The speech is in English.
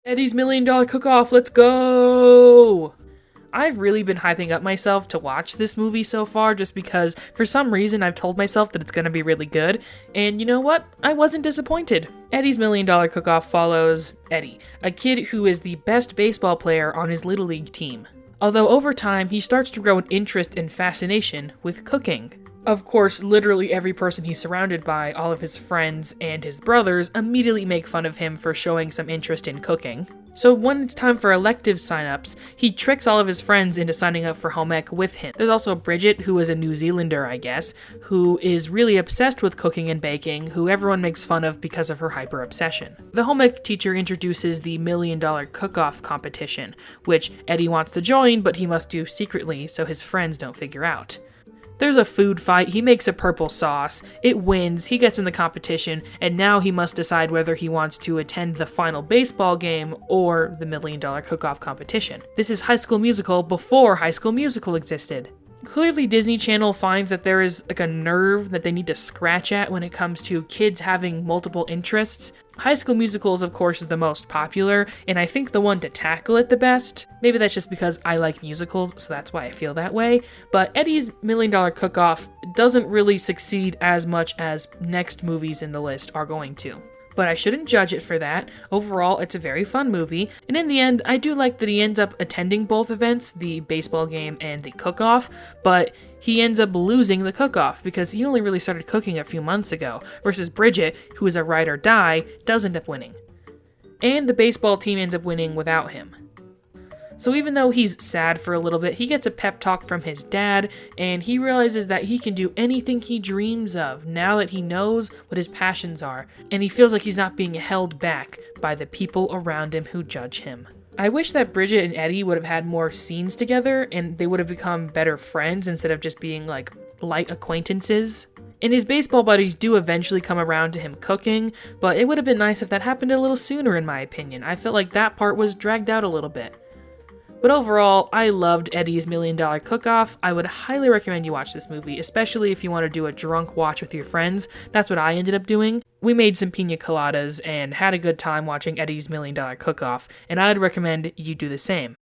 Eddie's $1 Million Cook-Off, let's go! I've really been hyping up myself to watch this movie so far just because for some reason I've told myself that it's gonna be really good, and you know what? I wasn't disappointed. Eddie's $1 Million Cook-Off follows Eddie, a kid who is the best baseball player on his Little League team. Although over time, he starts to grow an interest and fascination with cooking. Of course, literally every person he's surrounded by, all of his friends and his brothers, immediately make fun of him for showing some interest in cooking. So when it's time for elective sign-ups, he tricks all of his friends into signing up for home ec with him. There's also Bridget, who is a New Zealander, I guess, who is really obsessed with cooking and baking, who everyone makes fun of because of her hyper-obsession. The home ec teacher introduces the $1 Million Cook-Off competition, which Eddie wants to join, but he must do secretly so his friends don't figure out. There's a food fight, he makes a purple sauce, it wins, he gets in the competition, and now he must decide whether he wants to attend the final baseball game or the $1 Million Cook-Off competition. This is High School Musical before High School Musical existed. Clearly Disney Channel finds that there is like a nerve that they need to scratch at when it comes to kids having multiple interests. High School Musical is of course the most popular, and I think the one to tackle it the best. Maybe that's just because I like musicals, so that's why I feel that way. But Eddie's $1 Million Cook-Off doesn't really succeed as much as next movies in the list are going to. But I shouldn't judge it for that. Overall, it's a very fun movie, and in the end, I do like that he ends up attending both events, the baseball game and the cook-off, but he ends up losing the cook-off because he only really started cooking a few months ago, versus Bridget, who is a ride or die, does end up winning. And the baseball team ends up winning without him. So even though he's sad for a little bit, he gets a pep talk from his dad, and he realizes that he can do anything he dreams of now that he knows what his passions are, and he feels like he's not being held back by the people around him who judge him. I wish that Bridget and Eddie would have had more scenes together, and they would have become better friends instead of just being like light acquaintances. And his baseball buddies do eventually come around to him cooking, but it would have been nice if that happened a little sooner in my opinion. I felt like that part was dragged out a little bit. But overall, I loved Eddie's $1 Million Cook-Off. I would highly recommend you watch this movie, especially if you want to do a drunk watch with your friends. That's what I ended up doing. We made some pina coladas and had a good time watching Eddie's $1 Million Cook-Off, and I'd recommend you do the same.